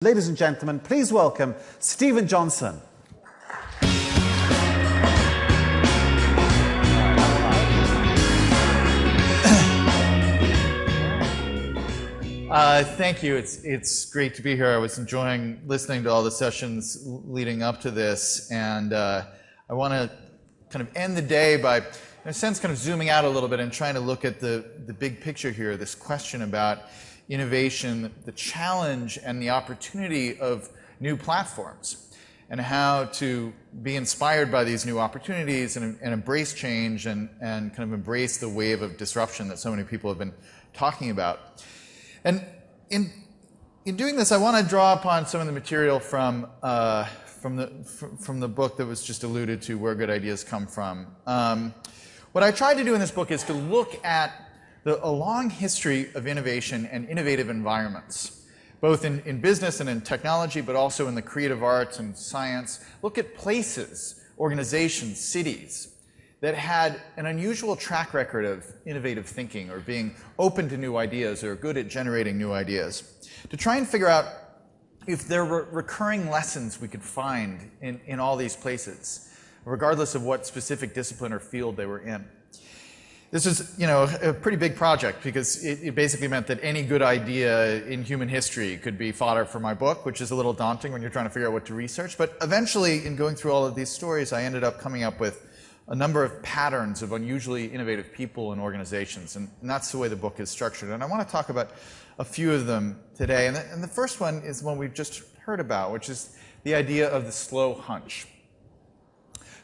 Ladies and gentlemen, please welcome Stephen Johnson. Thank you. It's great to be here. I was enjoying listening to all the sessions leading up to this, and I want to kind of end the day by, in a sense, kind of zooming out a little bit and trying to look at the big picture here, this question about innovation, the challenge and the opportunity of new platforms, and how to be inspired by these new opportunities and embrace change and kind of embrace the wave of disruption that so many people have been talking about. And in doing this, I want to draw upon some of the material from the book that was just alluded to, Where Good Ideas Come From. What I tried to do in this book is to look at a long history of innovation and innovative environments, both in business and in technology, but also in the creative arts and science. Look at places, organizations, cities that had an unusual track record of innovative thinking or being open to new ideas or good at generating new ideas, to try and figure out if there were recurring lessons we could find in all these places, regardless of what specific discipline or field they were in. This is, a pretty big project because it basically meant that any good idea in human history could be fodder for my book, which is a little daunting when you're trying to figure out what to research. But eventually, in going through all of these stories, I ended up coming up with a number of patterns of unusually innovative people and organizations, and that's the way the book is structured. And I want to talk about a few of them today. And the first one is one we've just heard about, which is the idea of the slow hunch.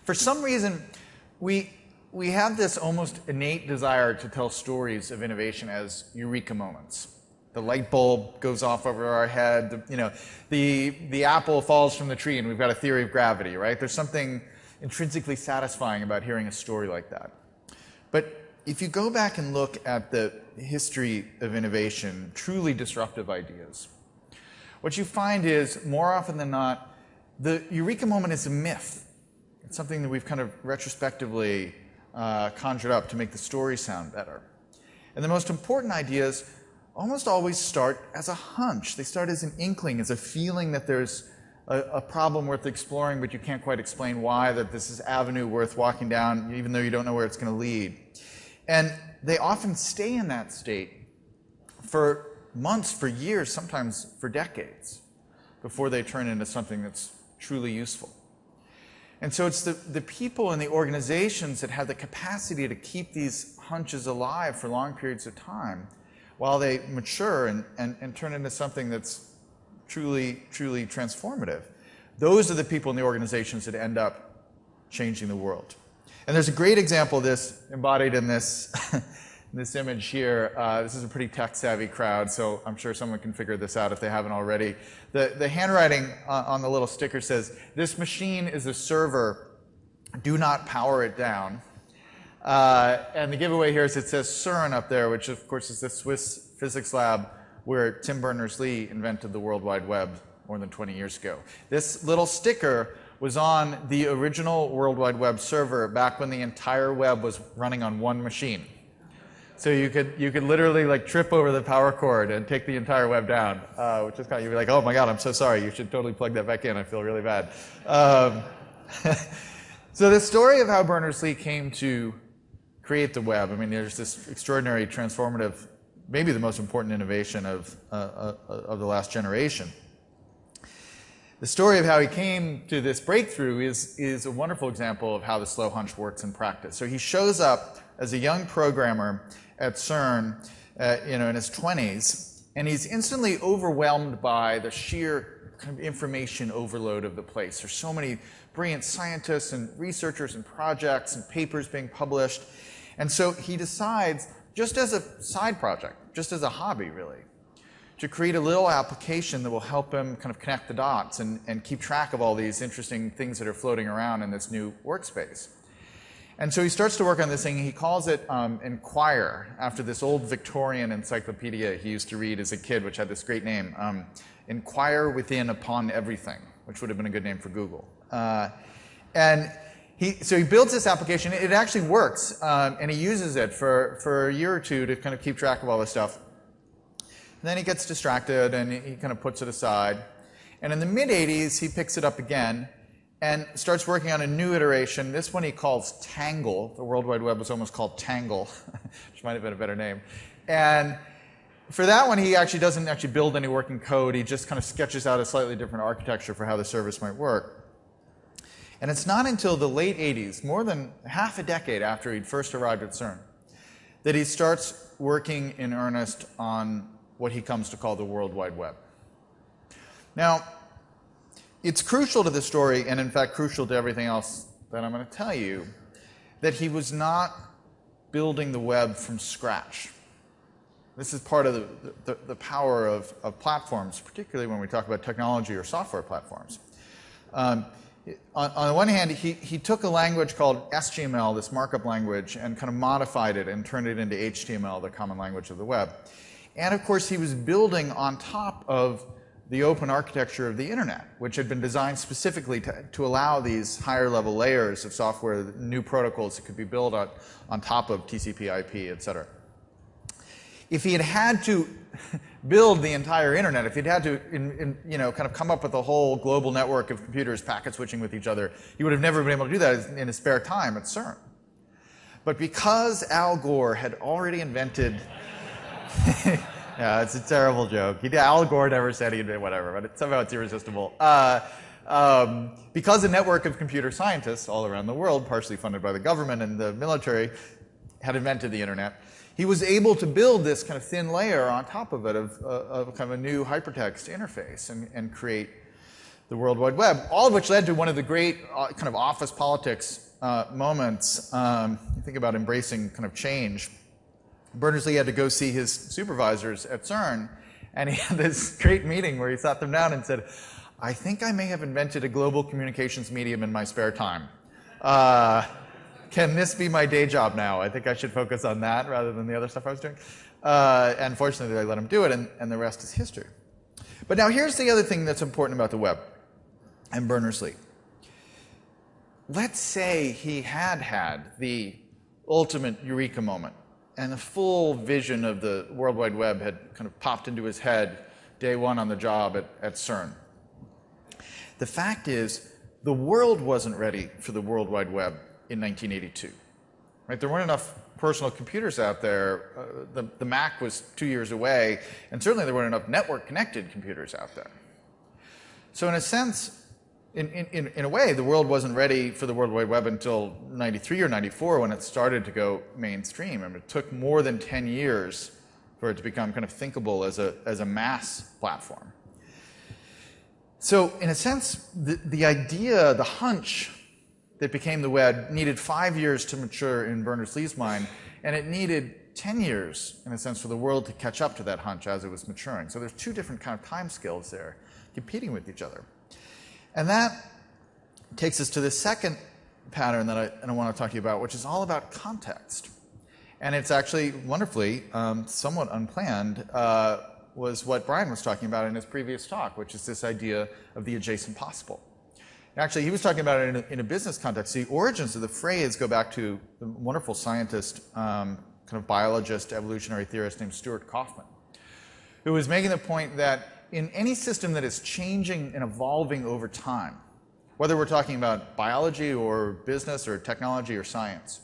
For some reason, we have this almost innate desire to tell stories of innovation as eureka moments. The light bulb goes off over our head, the apple falls from the tree and we've got a theory of gravity, right? There's something intrinsically satisfying about hearing a story like that. But if you go back and look at the history of innovation, truly disruptive ideas, what you find is, more often than not, the eureka moment is a myth. It's something that we've kind of retrospectively conjured up to make the story sound better. And the most important ideas almost always start as a hunch. They start as an inkling, as a feeling that there's a problem worth exploring, but you can't quite explain why, that this is avenue worth walking down, even though you don't know where it's going to lead. And they often stay in that state for months, for years, sometimes for decades, before they turn into something that's truly useful. And so it's the people and the organizations that have the capacity to keep these hunches alive for long periods of time while they mature and turn into something that's truly, truly transformative. Those are the people in the organizations that end up changing the world. And there's a great example of this embodied in this, this image here. This is a pretty tech-savvy crowd, so I'm sure someone can figure this out if they haven't already. The handwriting on the little sticker says, "This machine is a server, do not power it down." And the giveaway here is it says CERN up there, which of course is the Swiss physics lab where Tim Berners-Lee invented the World Wide Web more than 20 years ago. This little sticker was on the original World Wide Web server back when the entire web was running on one machine. So you could literally like trip over the power cord and take the entire web down, which is kind of, you'd be like, oh my God, I'm so sorry. You should totally plug that back in. I feel really bad. So the story of how Berners-Lee came to create the web, I mean, there's this extraordinary transformative, maybe the most important innovation of the last generation. The story of how he came to this breakthrough is a wonderful example of how the slow hunch works in practice. So he shows up as a young programmer at CERN, in his 20s, and he's instantly overwhelmed by the sheer kind of information overload of the place. There's so many brilliant scientists and researchers and projects and papers being published, and so he decides, just as a side project, just as a hobby really, to create a little application that will help him kind of connect the dots and keep track of all these interesting things that are floating around in this new workspace. And so he starts to work on this thing. He calls it Enquire, after this old Victorian encyclopedia he used to read as a kid, which had this great name, Enquire Within Upon Everything, which would have been a good name for Google. So he builds this application. It actually works, and he uses it for a year or two to kind of keep track of all this stuff. And then he gets distracted, and he kind of puts it aside. And in the mid-'80s, he picks it up again and starts working on a new iteration. This one he calls Tangle. The World Wide Web was almost called Tangle, which might have been a better name. And for that one, he actually doesn't actually build any working code. He just kind of sketches out a slightly different architecture for how the service might work. And it's not until the late 80s, more than half a decade after he'd first arrived at CERN, that he starts working in earnest on what he comes to call the World Wide Web. Now, it's crucial to the story, and in fact crucial to everything else that I'm going to tell you, that he was not building the web from scratch. This is part of the power of platforms, particularly when we talk about technology or software platforms. On the one hand, he took a language called SGML, this markup language, and kind of modified it and turned it into HTML, the common language of the web. And of course, he was building on top of the open architecture of the internet, which had been designed specifically to allow these higher level layers of software, new protocols that could be built on top of TCP/IP, et cetera. If he had had to build the entire internet, if he'd had to kind of come up with a whole global network of computers packet switching with each other, he would have never been able to do that in his spare time at CERN. But because Al Gore had already invented yeah, it's a terrible joke. Al Gore never said he'd been whatever, but somehow it's irresistible. Because a network of computer scientists all around the world, partially funded by the government and the military, had invented the internet, he was able to build this kind of thin layer on top of it of kind of a new hypertext interface and create the World Wide Web, all of which led to one of the great kind of office politics moments. You think about embracing kind of change. Berners-Lee had to go see his supervisors at CERN, and he had this great meeting where he sat them down and said, I think I may have invented a global communications medium in my spare time. Can this be my day job now? I think I should focus on that rather than the other stuff I was doing. And fortunately, they let him do it, and the rest is history. But now here's the other thing that's important about the web and Berners-Lee. Let's say he had the ultimate eureka moment, and the full vision of the World Wide Web had kind of popped into his head day one on the job at CERN. The fact is, the world wasn't ready for the World Wide Web in 1982. Right? There weren't enough personal computers out there. The Mac was 2 years away, and certainly there weren't enough network-connected computers out there. So in a sense, in a way, the world wasn't ready for the World Wide Web until 93 or 94 when it started to go mainstream. I mean, it took more than 10 years for it to become kind of thinkable as a mass platform. So in a sense, the idea, the hunch that became the web needed 5 years to mature in Berners-Lee's mind, and it needed 10 years, in a sense, for the world to catch up to that hunch as it was maturing. So there's two different kind of time scales there competing with each other. And that takes us to the second pattern that I want to talk to you about, which is all about context. And it's actually wonderfully, somewhat unplanned, was what Brian was talking about in his previous talk, which is this idea of the adjacent possible. Actually, he was talking about it in a business context. The origins of the phrase go back to the wonderful scientist, kind of biologist, evolutionary theorist named Stuart Kauffman, who was making the point that in any system that is changing and evolving over time, whether we're talking about biology or business or technology or science,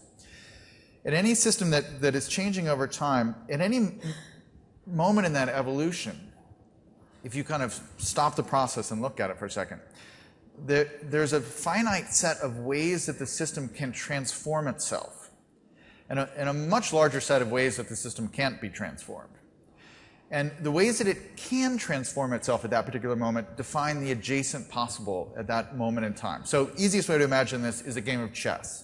in any system that is changing over time, at any moment in that evolution, if you kind of stop the process and look at it for a second, there's a finite set of ways that the system can transform itself, and a much larger set of ways that the system can't be transformed. And the ways that it can transform itself at that particular moment define the adjacent possible at that moment in time. So easiest way to imagine this is a game of chess,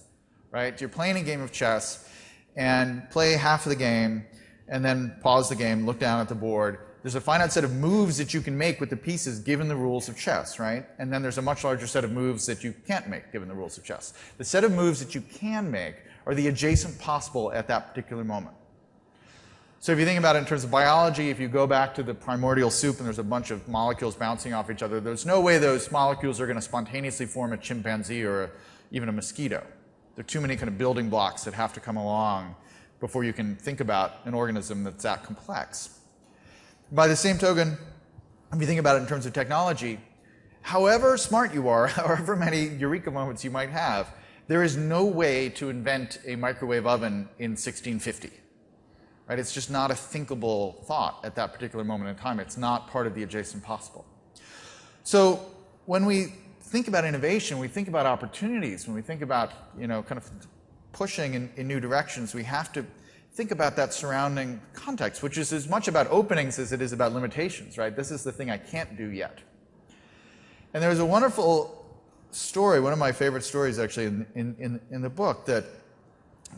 right? You're playing a game of chess and play half of the game and then pause the game, look down at the board. There's a finite set of moves that you can make with the pieces given the rules of chess, right? And then there's a much larger set of moves that you can't make given the rules of chess. The set of moves that you can make are the adjacent possible at that particular moment. So if you think about it in terms of biology, if you go back to the primordial soup and there's a bunch of molecules bouncing off each other, there's no way those molecules are going to spontaneously form a chimpanzee or even a mosquito. There are too many kind of building blocks that have to come along before you can think about an organism that's that complex. By the same token, if you think about it in terms of technology, however smart you are, however many eureka moments you might have, there is no way to invent a microwave oven in 1650. Right? It's just not a thinkable thought at that particular moment in time. It's not part of the adjacent possible. So when we think about innovation, we think about opportunities. When we think about, kind of pushing in new directions, we have to think about that surrounding context, which is as much about openings as it is about limitations, right? This is the thing I can't do yet. And there's a wonderful story, one of my favorite stories actually in the book, that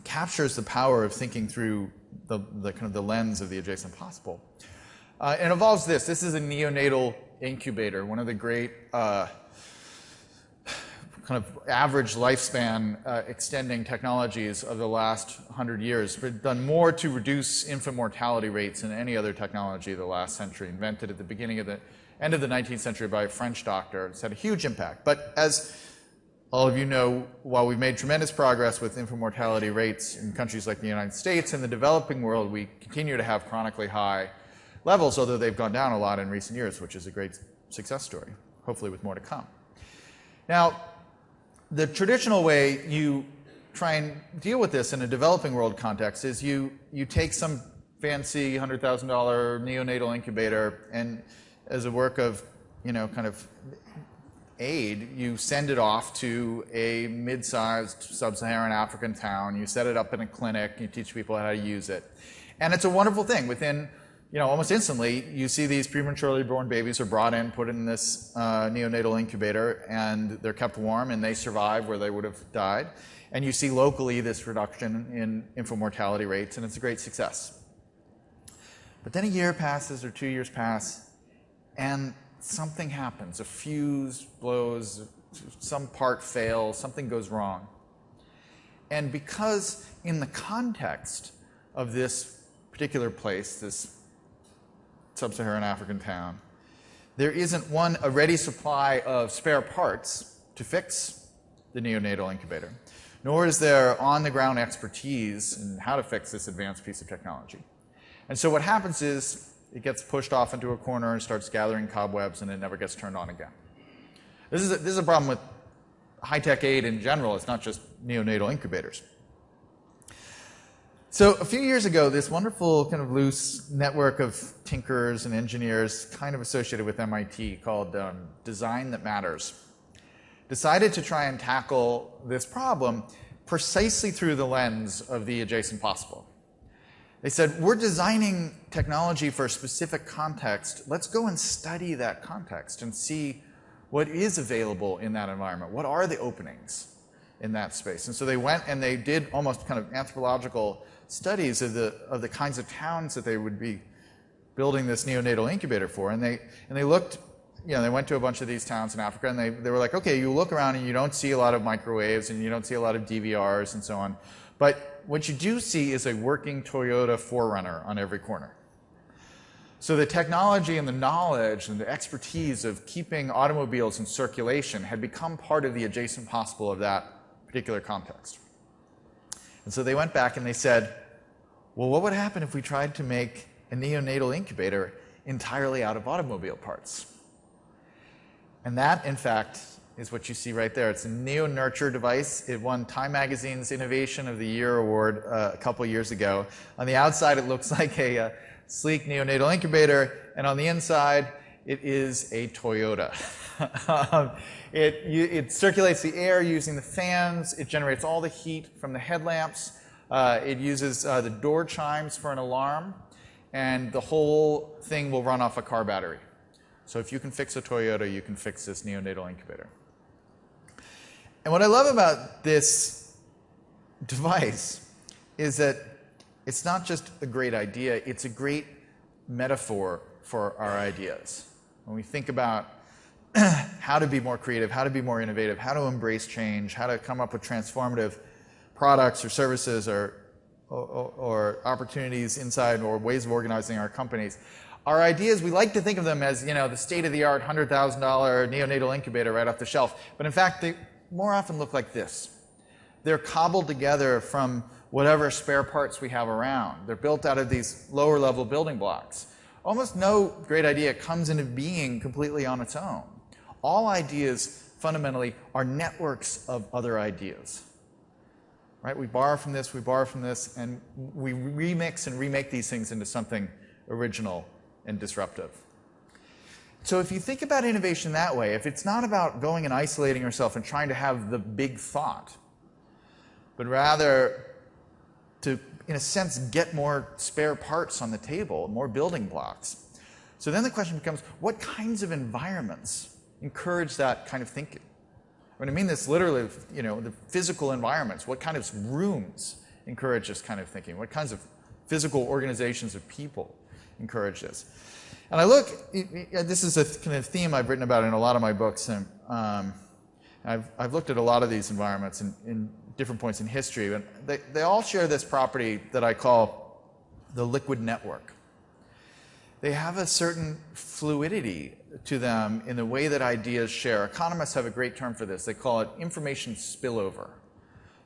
captures the power of thinking through the kind of the lens of the adjacent possible. It involves this. This is a neonatal incubator, one of the great kind of average lifespan extending technologies of the last 100 years. But done more to reduce infant mortality rates than any other technology of the last century, invented at the end of the 19th century by a French doctor. It's had a huge impact. But as all of you know, while we've made tremendous progress with infant mortality rates in countries like the United States, in the developing world, we continue to have chronically high levels, although they've gone down a lot in recent years, which is a great success story, hopefully with more to come. Now, the traditional way you try and deal with this in a developing world context is you take some fancy $100,000 neonatal incubator, and as a work of, kind of aid, you send it off to a mid-sized sub-Saharan African town. You set it up in a clinic. You teach people how to use it. And it's a wonderful thing. Within, almost instantly, you see these prematurely born babies are brought in, put in this neonatal incubator, and they're kept warm, and they survive where they would have died. And you see locally this reduction in infant mortality rates, and it's a great success. But then a year passes or 2 years pass, and something happens. A fuse blows, some part fails, something goes wrong. And because in the context of this particular place, this sub-Saharan African town, there isn't a ready supply of spare parts to fix the neonatal incubator, nor is there on-the-ground expertise in how to fix this advanced piece of technology. And so what happens is it gets pushed off into a corner and starts gathering cobwebs, and it never gets turned on again. This is a problem with high-tech aid in general. It's not just neonatal incubators. So a few years ago, this wonderful kind of loose network of tinkers and engineers kind of associated with MIT called Design That Matters decided to try and tackle this problem precisely through the lens of the adjacent possible. They said, we're designing technology for a specific context. Let's go and study that context and see what is available in that environment. What are the openings in that space? And so they went and they did almost kind of anthropological studies of the kinds of towns that they would be building this neonatal incubator for. And they looked, they went to a bunch of these towns in Africa, and they were like, okay, you look around and you don't see a lot of microwaves and you don't see a lot of DVRs and so on. But what you do see is a working Toyota 4Runner on every corner. So the technology and the knowledge and the expertise of keeping automobiles in circulation had become part of the adjacent possible of that particular context. And so they went back and they said, well, what would happen if we tried to make a neonatal incubator entirely out of automobile parts? And that, in fact, is what you see right there. It's a NeoNurture device. It won Time Magazine's Innovation of the Year award a couple years ago. On the outside, it looks like a sleek neonatal incubator, and on the inside, it is a Toyota. It circulates the air using the fans. It generates all the heat from the headlamps. It uses the door chimes for an alarm, and the whole thing will run off a car battery. So if you can fix a Toyota, you can fix this neonatal incubator. And what I love about this device is that it's not just a great idea, it's a great metaphor for our ideas. When we think about how to be more creative, how to be more innovative, how to embrace change, how to come up with transformative products or services or opportunities inside or ways of organizing our companies, our ideas, we like to think of them as, the state-of-the-art $100,000 neonatal incubator right off the shelf. But in fact, they more often look like this. They're cobbled together from whatever spare parts we have around. They're built out of these lower-level building blocks. Almost no great idea comes into being completely on its own. all ideas fundamentally are networks of other ideas. Right? We borrow from this, and we remix and remake these things into something original and disruptive. So if you think about innovation that way, if it's not about going and isolating yourself and trying to have the big thought, but rather to, in a sense, get more spare parts on the table, more building blocks. So then the question becomes, what kinds of environments encourage that kind of thinking? When I mean this literally, the physical environments, what kind of rooms encourage this kind of thinking? What kinds of physical organizations of people encourage this? And I look, this is a kind of theme I've written about in a lot of my books, and I've looked at a lot of these environments in different points in history, but they all share this property that I call the liquid network. They have a certain fluidity to them in the way that ideas share. Economists have a great term for this. They call it information spillover.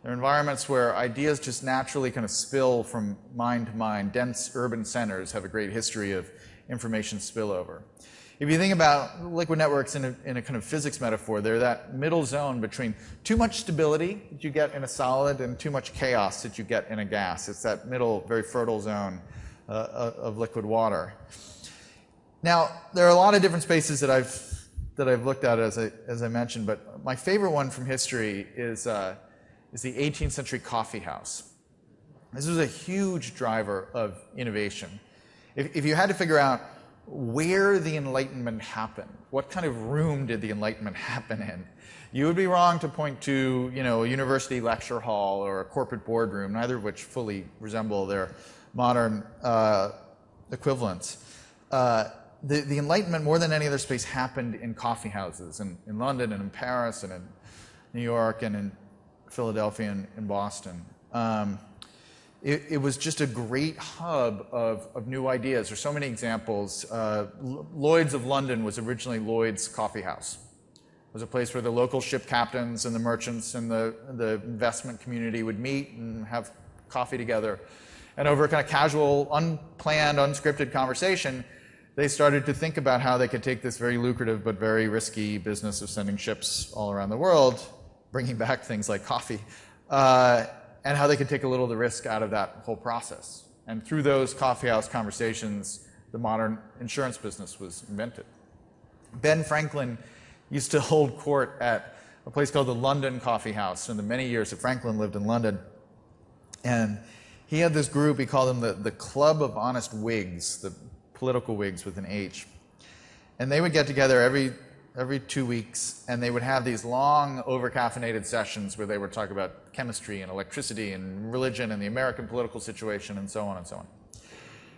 They're environments where ideas just naturally kind of spill from mind to mind. Dense urban centers have a great history of information spillover. If you think about liquid networks in a kind of physics metaphor, they're that middle zone between too much stability that you get in a solid and too much chaos that you get in a gas. It's that middle, very fertile zone of liquid water. Now, there are a lot of different spaces that I've looked at, as I mentioned, but my favorite one from history is the 18th century coffee house. This was a huge driver of innovation. If you had to figure out where the Enlightenment happened, what kind of room did the Enlightenment happen in, you would be wrong to point to, a university lecture hall or a corporate boardroom, neither of which fully resemble their modern equivalents. The Enlightenment, more than any other space, happened in coffee houses, in London and in Paris and in New York and in Philadelphia and in Boston. It was just a great hub of new ideas. There's so many examples. Lloyd's of London was originally Lloyd's Coffee House. It was a place where the local ship captains and the merchants and the investment community would meet and have coffee together. And over a kind of casual, unplanned, unscripted conversation, they started to think about how they could take this very lucrative but very risky business of sending ships all around the world, bringing back things like coffee, and how they could take a little of the risk out of that whole process. And through those coffeehouse conversations, the modern insurance business was invented. Ben Franklin used to hold court at a place called the London Coffee House in the many years that Franklin lived in London. And he had this group, he called them the Club of Honest Whigs, the political Whigs with an H. And they would get together every 2 weeks, and they would have these long, over-caffeinated sessions where they would talk about chemistry and electricity and religion and the American political situation and so on and so on.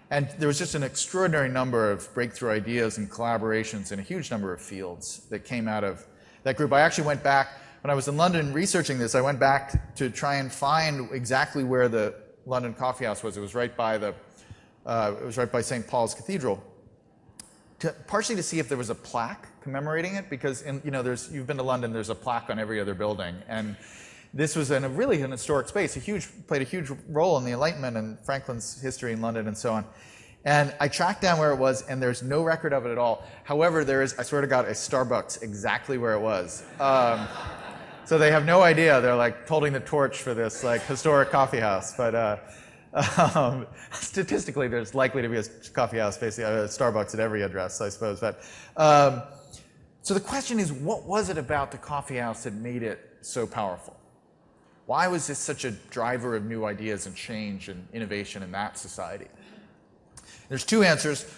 And there was just an extraordinary number of breakthrough ideas and collaborations in a huge number of fields that came out of that group. I actually went back, when I was in London researching this, I went back to try and find exactly where the London Coffee House was. It was right by St. Paul's Cathedral. Partially to see if there was a plaque commemorating it, because you've been to London, there's a plaque on every other building, and this was really an historic space, played a huge role in the Enlightenment and Franklin's history in London and so on. And I tracked down where it was, and there's no record of it at all. However, there is, I swear to God, a Starbucks exactly where it was. So they have no idea. They're like holding the torch for this historic coffee house, but. Statistically, there's likely to be a coffee house, basically a Starbucks at every address, I suppose. But so the question is, what was it about the coffee house that made it so powerful? Why was this such a driver of new ideas and change and innovation in that society? There's two answers.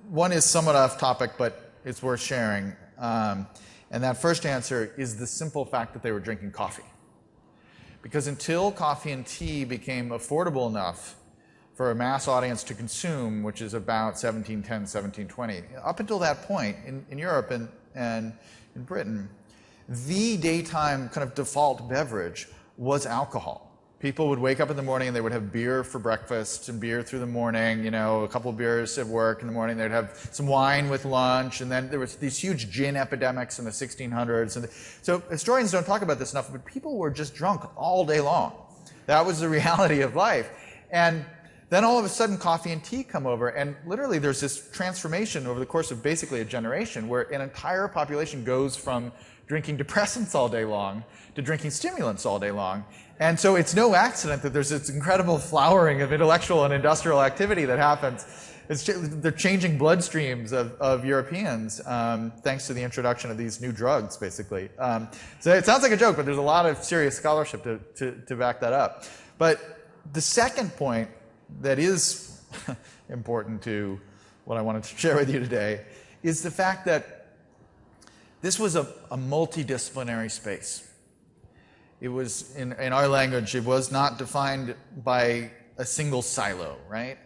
One is somewhat off topic, but it's worth sharing. And that first answer is the simple fact that they were drinking coffee. Because until coffee and tea became affordable enough for a mass audience to consume, which is about 1710, 1720, up until that point in Europe and in Britain, the daytime kind of default beverage was alcohol. People would wake up in the morning and they would have beer for breakfast and beer through the morning, a couple of beers at work in the morning. They'd have some wine with lunch, and then there was these huge gin epidemics in the 1600s. And so historians don't talk about this enough, but people were just drunk all day long. That was the reality of life. And Then all of a sudden coffee and tea come over, and literally there's this transformation over the course of basically a generation where an entire population goes from drinking depressants all day long to drinking stimulants all day long. And so it's no accident that there's this incredible flowering of intellectual and industrial activity that happens. They're changing bloodstreams of Europeans thanks to the introduction of these new drugs, basically. So it sounds like a joke, but there's a lot of serious scholarship to back that up. But the second point that is important to what I wanted to share with you today is the fact that this was a multidisciplinary space. It was, in our language, it was not defined by a single silo, right?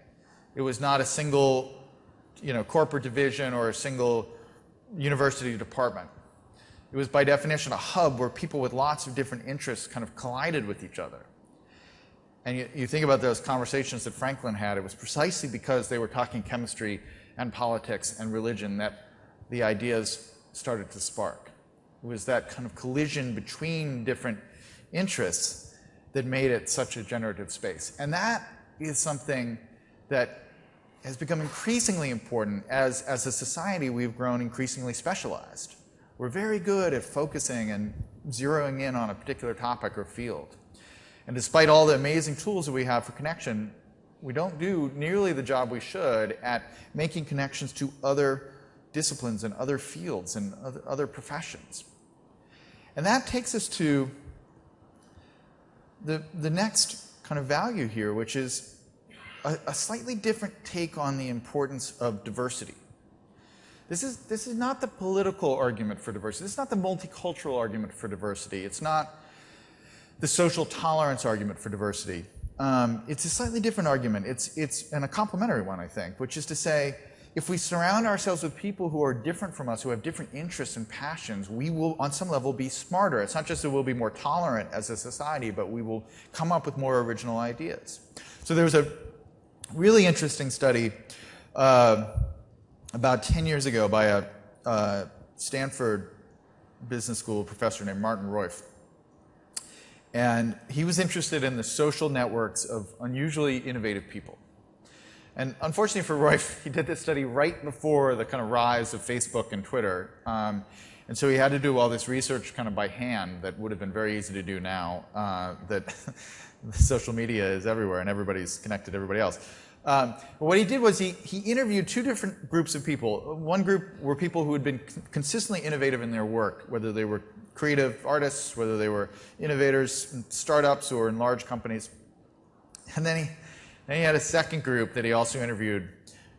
It was not a single, corporate division or a single university department. It was by definition a hub where people with lots of different interests kind of collided with each other. And you think about those conversations that Franklin had, it was precisely because they were talking chemistry and politics and religion that the ideas started to spark. It was that kind of collision between different interests that made it such a generative space. And that is something that has become increasingly important as a society. We've grown increasingly specialized. We're very good at focusing and zeroing in on a particular topic or field. And despite all the amazing tools that we have for connection, we don't do nearly the job we should at making connections to other disciplines and other fields and other professions. And that takes us to the next kind of value here, which is a slightly different take on the importance of diversity. This is not the political argument for diversity. This is not the multicultural argument for diversity. It's not the social tolerance argument for diversity. It's a slightly different argument. It's a complementary one, I think, which is to say, if we surround ourselves with people who are different from us, who have different interests and passions, we will, on some level, be smarter. It's not just that we'll be more tolerant as a society, but we will come up with more original ideas. So there was a really interesting study about 10 years ago by a Stanford Business School professor named Martin Roif. And he was interested in the social networks of unusually innovative people. And unfortunately for Roif, he did this study right before the kind of rise of Facebook and Twitter. And so he had to do all this research kind of by hand that would have been very easy to do now, that social media is everywhere and everybody's connected to everybody else. But what he did was he interviewed two different groups of people. One group were people who had been consistently innovative in their work, whether they were creative artists, whether they were innovators in startups or in large companies. And then he had a second group that he also interviewed,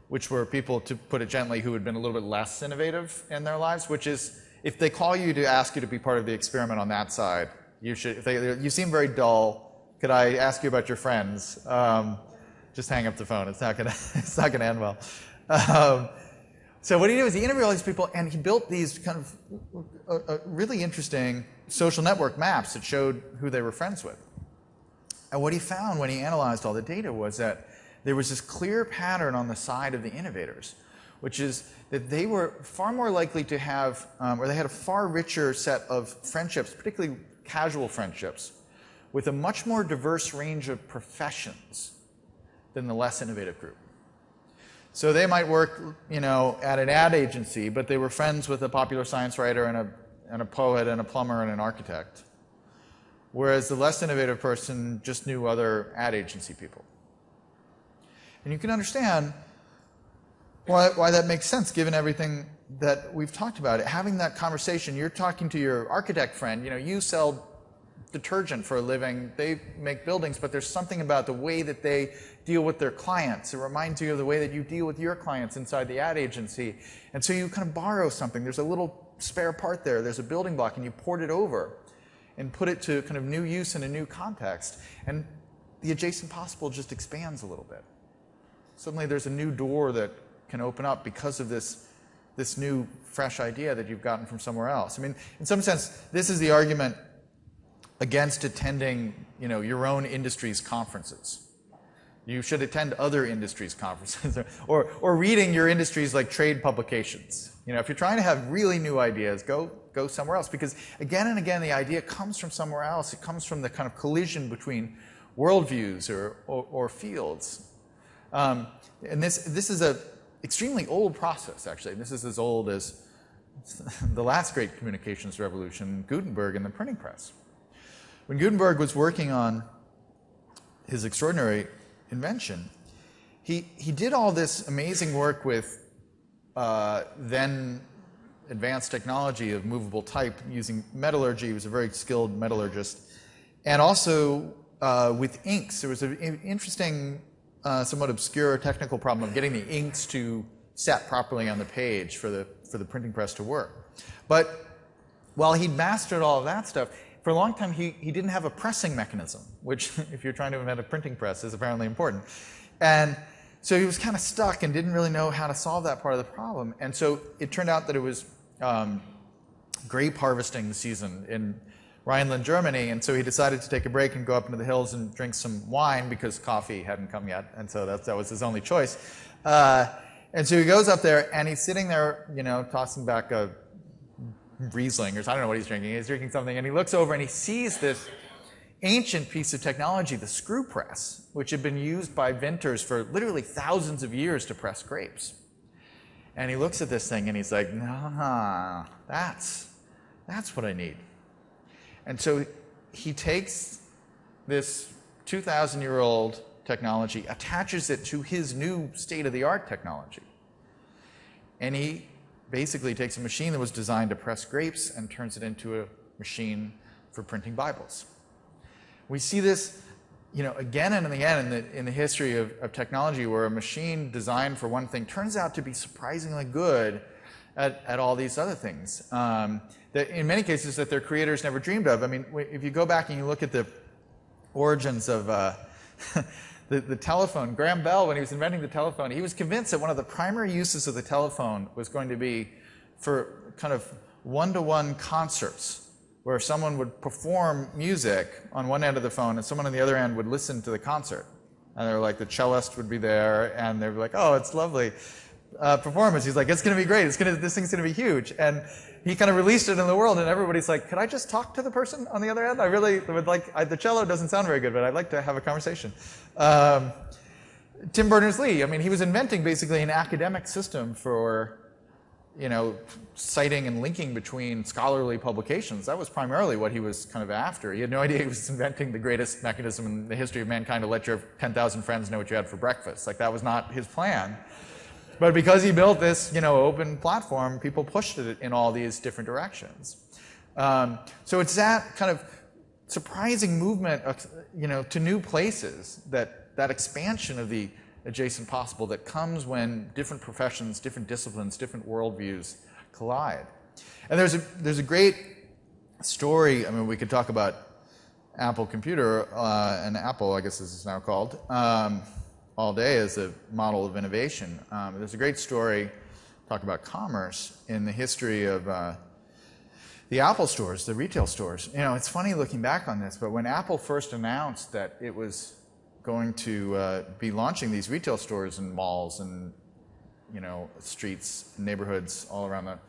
which were people, to put it gently, who had been a little bit less innovative in their lives, which is, if they call you to ask you to be part of the experiment on that side, you should. You seem very dull. Could I ask you about your friends? Just hang up the phone. It's not gonna end well. So what he did was he interviewed all these people, and he built these kind of really interesting social network maps that showed who they were friends with. And what he found when he analyzed all the data was that there was this clear pattern on the side of the innovators, which is that they were far more likely to have, or they had a far richer set of friendships, particularly casual friendships, with a much more diverse range of professions than the less innovative group. So they might work, at an ad agency, but they were friends with a popular science writer and a poet and a plumber and an architect. Whereas the less innovative person just knew other ad agency people. And you can understand why that makes sense, given everything that we've talked about. Having that conversation, you're talking to your architect friend, you sell detergent for a living, they make buildings, but there's something about the way that they deal with their clients. It reminds you of the way that you deal with your clients inside the ad agency. And so you kind of borrow something. There's a little spare part there. There's a building block, and you port it over and put it to kind of new use in a new context. And the adjacent possible just expands a little bit. Suddenly there's a new door that can open up because of this new, fresh idea that you've gotten from somewhere else. I mean, in some sense, this is the argument against attending, your own industry's conferences. You should attend other industries' conferences or reading your industry's trade publications. If you're trying to have really new ideas, go somewhere else, because again and again the idea comes from somewhere else. It comes from the kind of collision between worldviews or fields. And this is a extremely old process, actually. This is as old as the last great communications revolution, Gutenberg and the printing press. When Gutenberg was working on his extraordinary invention, he did all this amazing work with then advanced technology of movable type using metallurgy. He was a very skilled metallurgist. And also with inks. There was an interesting, somewhat obscure technical problem of getting the inks to set properly on the page for the printing press to work. But while he'd mastered all of that stuff, for a long time he didn't have a pressing mechanism, which if you're trying to invent a printing press is apparently important. And so he was kind of stuck and didn't really know how to solve that part of the problem. And so it turned out that it was grape harvesting season in Rhineland, Germany, and so he decided to take a break and go up into the hills and drink some wine because coffee hadn't come yet, and so that was his only choice. And so he goes up there, and he's sitting there, you know, tossing back a Riesling, or I don't know what he's drinking. He's drinking something, and he looks over and he sees this ancient piece of technology, the screw press, which had been used by vintners for literally thousands of years to press grapes. And he looks at this thing and he's like, nah, that's what I need. And so he takes this 2,000-year-old technology, attaches it to his new state-of-the-art technology. And he basically takes a machine that was designed to press grapes and turns it into a machine for printing Bibles. We see this, you know, again and again in the history of technology, where a machine designed for one thing turns out to be surprisingly good at all these other things. That in many cases that their creators never dreamed of. I mean, if you go back and you look at the origins of the telephone, Graham Bell, when he was inventing the telephone, he was convinced that one of the primary uses of the telephone was going to be for kind of one-to-one concerts, where someone would perform music on one end of the phone and someone on the other end would listen to the concert. And they were like, the cellist would be there, and they were like, oh, it's lovely performance. He's like, it's going to be great. This thing's going to be huge. And he kind of released it in the world, and everybody's like, could I just talk to the person on the other end? I really would like, the cello doesn't sound very good, but I'd like to have a conversation. Tim Berners-Lee, I mean, he was inventing basically an academic system for, you know, citing and linking between scholarly publications. That was primarily what he was kind of after. He had no idea he was inventing the greatest mechanism in the history of mankind to let your 10,000 friends know what you had for breakfast. Like, that was not his plan. But because he built this, you know, open platform, people pushed it in all these different directions. So it's that kind of surprising movement, you know, to new places, that expansion of the adjacent possible that comes when different professions, different disciplines, different worldviews collide. And there's a great story. I mean, we could talk about Apple Computer and Apple, I guess this is now called, all day as a model of innovation. There's a great story, talk about commerce, in the history of the Apple stores, the retail stores. You know, it's funny looking back on this, but when Apple first announced that it was going to be launching these retail stores in malls and, you know, streets, neighborhoods all around the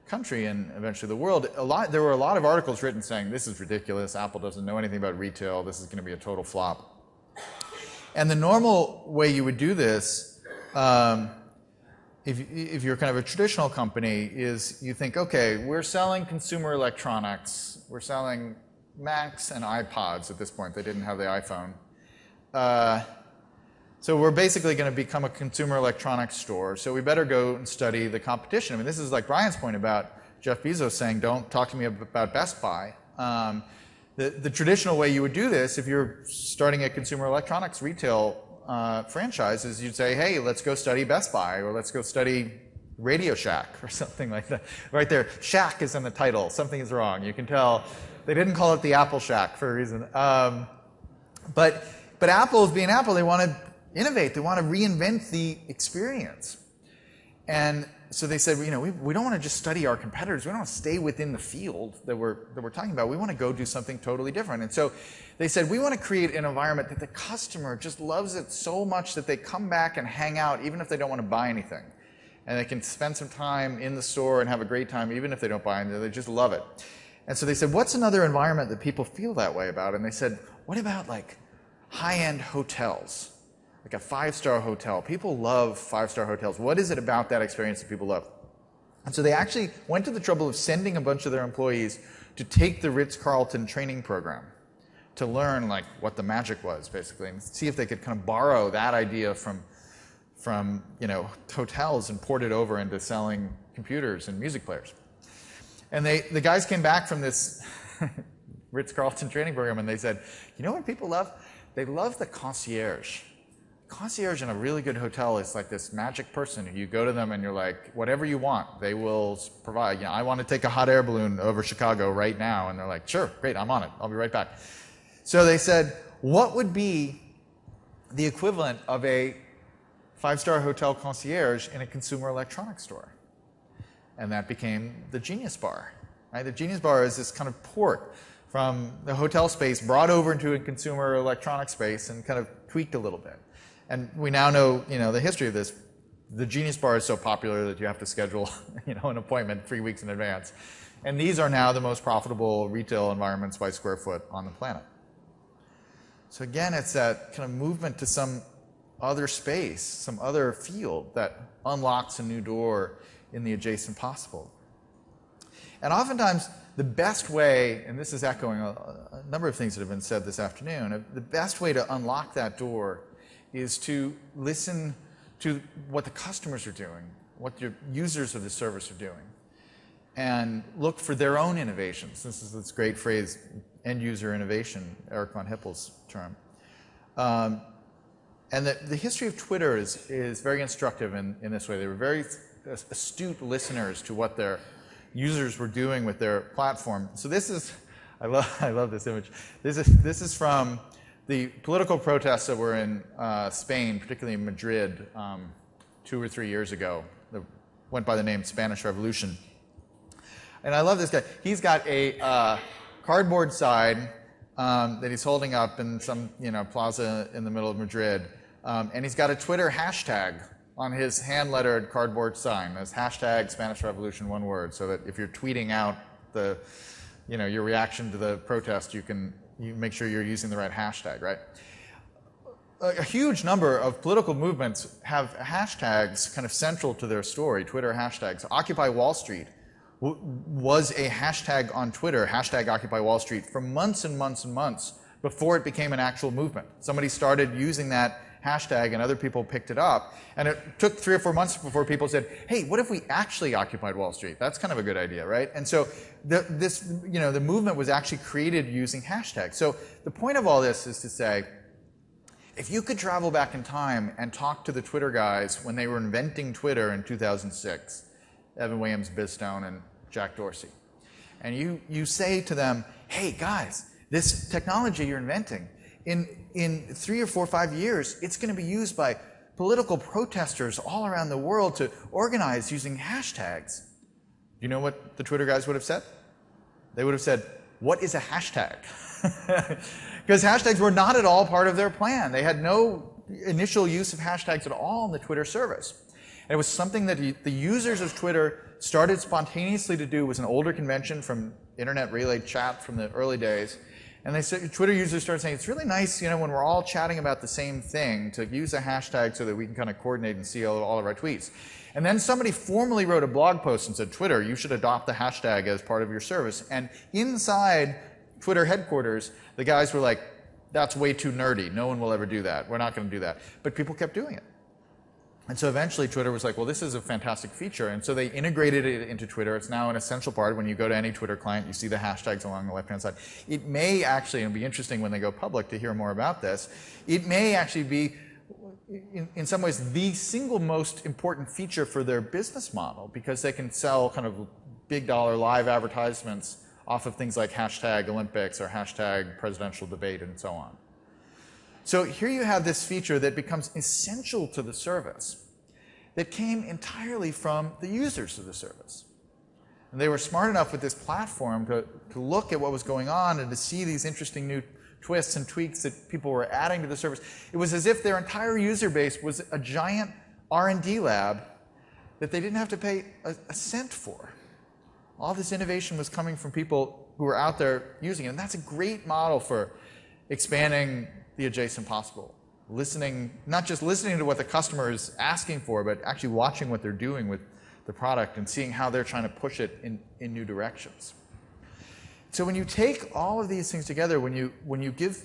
country and eventually the world, there were a lot of articles written saying, this is ridiculous, Apple doesn't know anything about retail, this is going to be a total flop. And the normal way you would do this, if you're kind of a traditional company, is you think, okay, we're selling consumer electronics, we're selling Macs and iPods at this point. They didn't have the iPhone. So we're basically going to become a consumer electronics store, so we better go and study the competition. I mean, this is like Brian's point about Jeff Bezos saying, don't talk to me about Best Buy. The traditional way you would do this, if you're starting a consumer electronics retail franchise, is you'd say, hey, let's go study Best Buy, or let's go study Radio Shack, or something like that. Right there, Shack is in the title. Something is wrong. You can tell they didn't call it the Apple Shack for a reason. But Apple, being Apple, they want to innovate. They want to reinvent the experience. And so they said, you know, we don't want to just study our competitors. We don't want to stay within the field that we're talking about. We want to go do something totally different. And so they said, we want to create an environment that the customer just loves it so much that they come back and hang out even if they don't want to buy anything. And they can spend some time in the store and have a great time even if they don't buy anything. They just love it. And so they said, what's another environment that people feel that way about? And they said, what about like high-end hotels? like a five-star hotel. People love five-star hotels. What is it about that experience that people love? And so they actually went to the trouble of sending a bunch of their employees to take the Ritz-Carlton training program to learn like what the magic was, basically, and see if they could kind of borrow that idea from hotels and port it over into selling computers and music players. And the guys came back from this Ritz-Carlton training program and they said, you know what people love? They love the concierge. Concierge in a really good hotel is like this magic person who you go to them and you're like, whatever you want, they will provide. I want to take a hot air balloon over Chicago right now. And they're like, sure, great, I'm on it. I'll be right back. So they said, what would be the equivalent of a five-star hotel concierge in a consumer electronics store? And that became the Genius Bar. Right? The Genius Bar is this kind of port from the hotel space brought over into a consumer electronics space and kind of tweaked a little bit. And we now know, the history of this. The Genius Bar is so popular that you have to schedule, an appointment 3 weeks in advance. And these are now the most profitable retail environments by square foot on the planet. So again, it's that kind of movement to some other space, some other field that unlocks a new door in the adjacent possible. And oftentimes, the best way, and this is echoing a number of things that have been said this afternoon, the best way to unlock that door is to listen to what the customers are doing, what your users of the service are doing, and look for their own innovations. This is this great phrase, end-user innovation, Eric von Hippel's term. And the history of Twitter is very instructive in this way. They were very astute listeners to what their users were doing with their platform. So this is, I love this image. This is from the political protests that were in Spain, particularly in Madrid, 2 or 3 years ago, that went by the name Spanish Revolution. And I love this guy. He's got a cardboard sign that he's holding up in some plaza in the middle of Madrid, and he's got a Twitter hashtag on his hand-lettered cardboard sign. That's hashtag Spanish Revolution, one word, so that if you're tweeting out your reaction to the protest, you make sure you're using the right hashtag, right? A huge number of political movements have hashtags kind of central to their story, Twitter hashtags. Occupy Wall Street was a hashtag on Twitter, hashtag Occupy Wall Street, for months and months and months before it became an actual movement. Somebody started using that hashtag and other people picked it up. And it took 3 or 4 months before people said, hey, what if we actually occupied Wall Street? That's kind of a good idea, right? And so the movement was actually created using hashtags. So the point of all this is to say, if you could travel back in time and talk to the Twitter guys when they were inventing Twitter in 2006, Evan Williams, Bizstone, and Jack Dorsey, and you say to them, hey guys, this technology you're inventing, in 3 or 4 or 5 years, it's going to be used by political protesters all around the world to organize using hashtags. You know what the Twitter guys would have said? They would have said, what is a hashtag? Because hashtags were not at all part of their plan. They had no initial use of hashtags at all in the Twitter service. And it was something that the users of Twitter started spontaneously to do. It was an older convention from internet relay chat from the early days. And Twitter users started saying, it's really nice, when we're all chatting about the same thing, to use a hashtag so that we can kind of coordinate and see all of our tweets. And then somebody formally wrote a blog post and said, Twitter, you should adopt the hashtag as part of your service. And inside Twitter headquarters, the guys were like, that's way too nerdy. No one will ever do that. We're not going to do that. But people kept doing it. And so eventually Twitter was like, well, this is a fantastic feature. And so they integrated it into Twitter. It's now an essential part. When you go to any Twitter client, you see the hashtags along the left-hand side. It may actually, and it'll be interesting when they go public to hear more about this, it may actually be, in some ways, the single most important feature for their business model, because they can sell kind of big dollar live advertisements off of things like hashtag Olympics or hashtag presidential debate and so on. So here you have this feature that becomes essential to the service that came entirely from the users of the service. And they were smart enough with this platform to look at what was going on and to see these interesting new twists and tweaks that people were adding to the service. It was as if their entire user base was a giant R&D lab that they didn't have to pay a cent for. All this innovation was coming from people who were out there using it. And that's a great model for expanding the adjacent possible, listening, not just listening to what the customer is asking for, but actually watching what they're doing with the product and seeing how they're trying to push it in new directions. So when you take all of these things together, when you give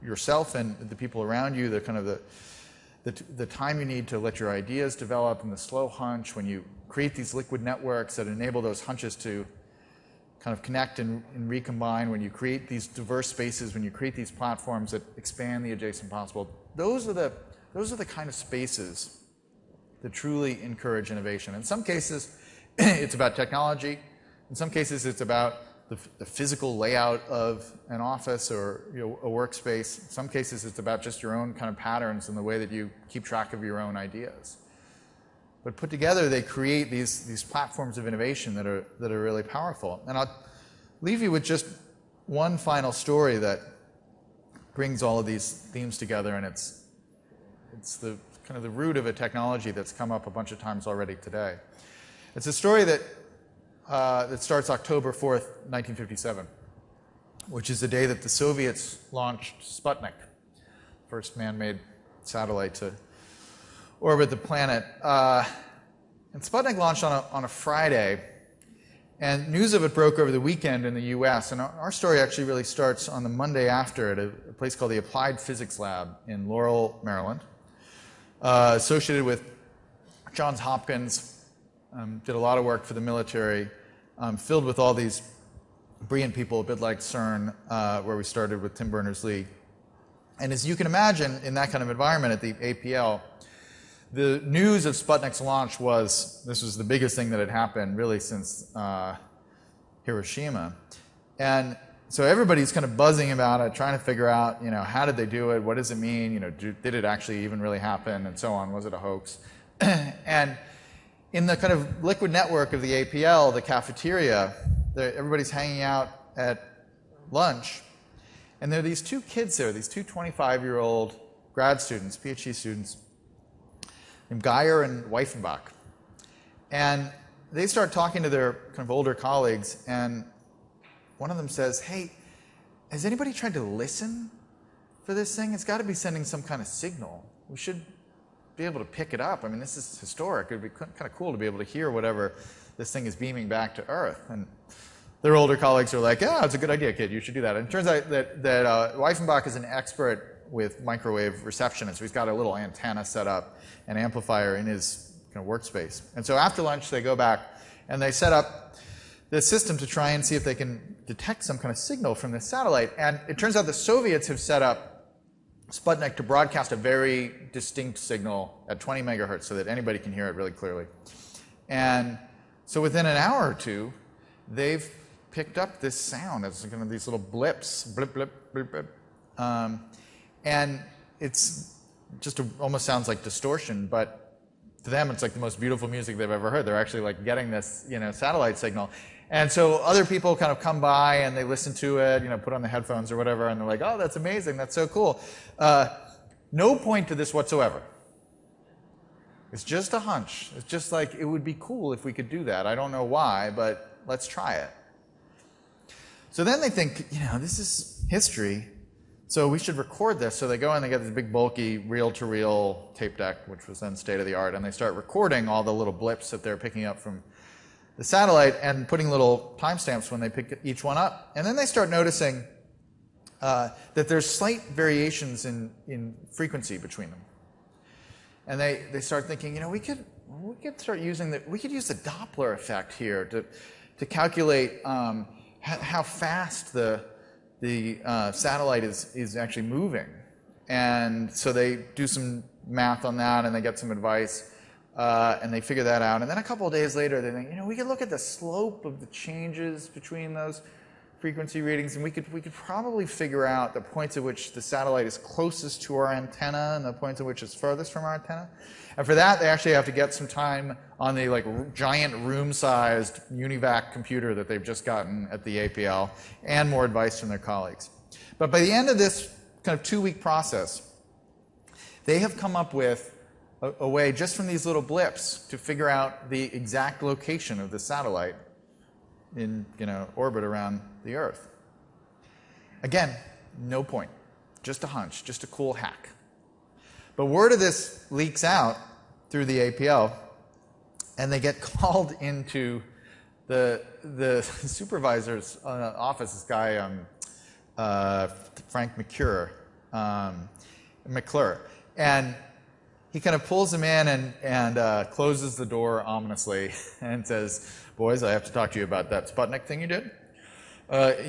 yourself and the people around you the time you need to let your ideas develop and the slow hunch, when you create these liquid networks that enable those hunches to kind of connect and recombine, when you create these diverse spaces, when you create these platforms that expand the adjacent possible, those are the kind of spaces that truly encourage innovation. In some cases, it's about technology. In some cases, it's about the physical layout of an office or a workspace. In some cases, it's about just your own kind of patterns and the way that you keep track of your own ideas. But put together, they create these platforms of innovation that are really powerful. And I'll leave you with just one final story that brings all of these themes together, and it's the kind of the root of a technology that's come up a bunch of times already today. It's a story that starts October 4th, 1957, which is the day that the Soviets launched Sputnik, first man-made satellite to orbit the planet. And Sputnik launched on a Friday, and news of it broke over the weekend in the US. And our story actually really starts on the Monday after at a place called the Applied Physics Lab in Laurel, Maryland, associated with Johns Hopkins, did a lot of work for the military, filled with all these brilliant people, a bit like CERN, where we started with Tim Berners-Lee. And as you can imagine, in that kind of environment at the APL, the news of Sputnik's launch this was the biggest thing that had happened really since Hiroshima. And so everybody's kind of buzzing about it, trying to figure out, how did they do it? What does it mean? Did it actually even really happen? And so on. Was it a hoax? And in the kind of liquid network of the APL, the cafeteria, everybody's hanging out at lunch, and there are these two kids there, these two 25-year-old grad students, PhD students, named Geyer and Weifenbach. And they start talking to their kind of older colleagues, and one of them says, "Hey, has anybody tried to listen for this thing? It's got to be sending some kind of signal. We should be able to pick it up. I mean, this is historic. It would be kind of cool to be able to hear whatever this thing is beaming back to Earth." And their older colleagues are like, "Yeah, it's a good idea, kid. You should do that." And it turns out that Weifenbach is an expert with microwave reception, and so he's got a little antenna set up, an amplifier in his kind of workspace. And so after lunch, they go back and they set up this system to try and see if they can detect some kind of signal from this satellite. And it turns out the Soviets have set up Sputnik to broadcast a very distinct signal at 20 megahertz so that anybody can hear it really clearly. And so within an hour or two, they've picked up this sound. It's kind of these little blips, blip, blip, blip, blip. And it's just almost sounds like distortion, but to them it's like the most beautiful music they've ever heard. They're actually like getting this, satellite signal. And so other people kind of come by and they listen to it, put on the headphones or whatever, and they're like, "Oh, that's amazing, that's so cool." No point to this whatsoever. It's just a hunch. It's just like, it would be cool if we could do that. I don't know why, but let's try it. So then they think, this is history, so we should record this. So they go and they get this big bulky reel-to-reel tape deck, which was then state-of-the-art, and they start recording all the little blips that they're picking up from the satellite and putting little timestamps when they pick each one up. And then they start noticing that there's slight variations in frequency between them. And they start thinking, we could start using we could use the Doppler effect here to calculate how fast the satellite is actually moving. And so they do some math on that, and they get some advice. And they figure that out. And then a couple of days later, they think, we could look at the slope of the changes between those frequency readings, and we could probably figure out the points at which the satellite is closest to our antenna and the points at which it's furthest from our antenna. And for that, they actually have to get some time on the giant room-sized UNIVAC computer that they've just gotten at the APL, and more advice from their colleagues. But by the end of this kind of 2-week process, they have come up with a way, just from these little blips, to figure out the exact location of the satellite in orbit around the Earth. Again, no point. Just a hunch, just a cool hack. But word of this leaks out through the APL, and they get called into the supervisor's office, this guy, Frank McClure. And he kind of pulls them in and closes the door ominously and says, boys, I have to talk to you about that Sputnik thing you did.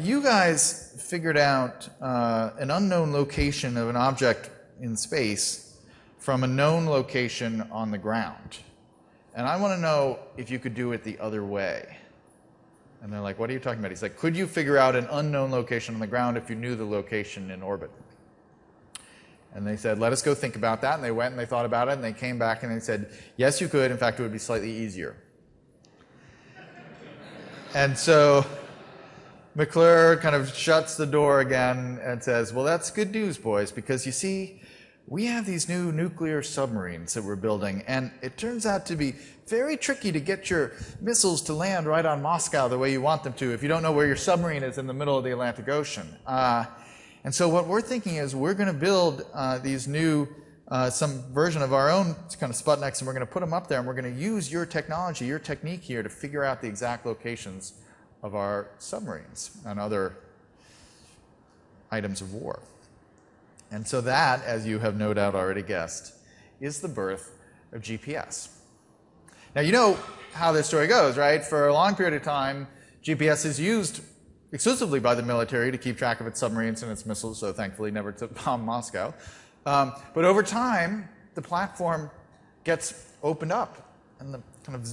You guys figured out an unknown location of an object in space from a known location on the ground. And I want to know if you could do it the other way. And they're like, what are you talking about? He's like, could you figure out an unknown location on the ground if you knew the location in orbit? And they said, let us go think about that. And they went and they thought about it, and they came back and they said, yes, you could. In fact, it would be slightly easier. And so McClure kind of shuts the door again and says, well, that's good news, boys, because you see, we have these new nuclear submarines that we're building, and it turns out to be very tricky to get your missiles to land right on Moscow the way you want them to if you don't know where your submarine is in the middle of the Atlantic Ocean. And so what we're thinking is we're going to build these new, some version of our own kind of Sputniks, and we're going to put them up there, and we're going to use your technology, your technique here to figure out the exact locations of our submarines and other items of war. And so that, as you have no doubt already guessed, is the birth of GPS. Now, you know how this story goes, right? For a long period of time, GPS is used exclusively by the military to keep track of its submarines and its missiles, so thankfully never to bomb Moscow. But over time, the platform gets opened up, and the kind of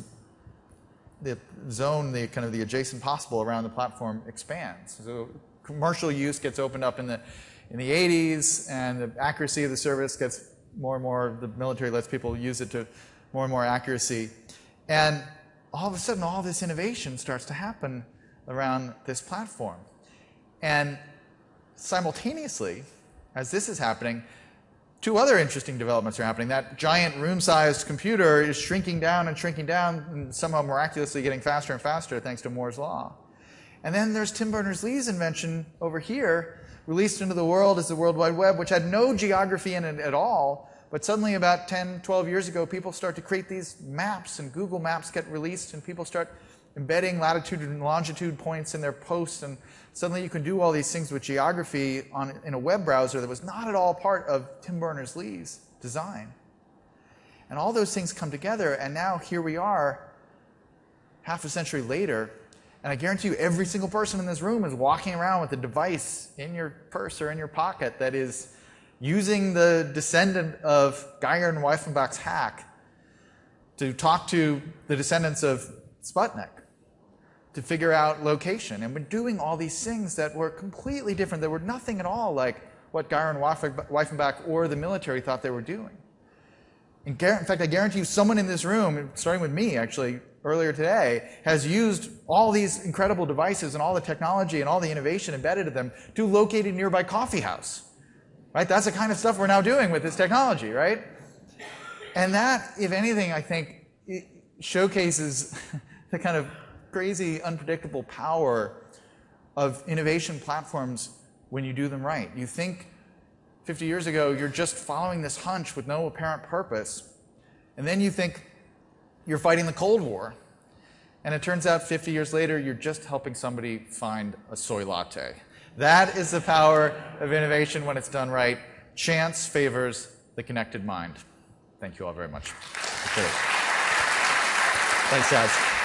the zone, the kind of the adjacent possible around the platform expands. So commercial use gets opened up in the 80s, and the accuracy of the service gets more and more, the military lets people use it to more and more accuracy. And all of a sudden, all this innovation starts to happen around this platform. And simultaneously, as this is happening, two other interesting developments are happening. That giant room-sized computer is shrinking down, and somehow miraculously getting faster and faster thanks to Moore's law. And then there's Tim Berners-Lee's invention over here, released into the world as the World Wide Web, which had no geography in it at all. But suddenly about 10, 12 years ago, people start to create these maps, and Google Maps get released, and people start embedding latitude and longitude points in their posts, and suddenly you can do all these things with geography in a web browser that was not at all part of Tim Berners-Lee's design. And all those things come together, and now here we are, half a century later, and I guarantee you every single person in this room is walking around with a device in your purse or in your pocket that is using the descendant of Geyer and Weifenbach's hack to talk to the descendants of Sputnik to figure out location. And we're doing all these things that were completely different, that were nothing at all like what Geyer and Weifenbach or the military thought they were doing. In fact, I guarantee you someone in this room, starting with me actually, earlier today, has used all these incredible devices and all the technology and all the innovation embedded in them to locate a nearby coffee house. Right? That's the kind of stuff we're now doing with this technology, right? And that, if anything, I think it showcases the kind of crazy, unpredictable power of innovation platforms when you do them right. You think 50 years ago you're just following this hunch with no apparent purpose, and then you think you're fighting the Cold War, and it turns out 50 years later you're just helping somebody find a soy latte. That is the power of innovation when it's done right. Chance favors the connected mind. Thank you all very much. Thanks, guys.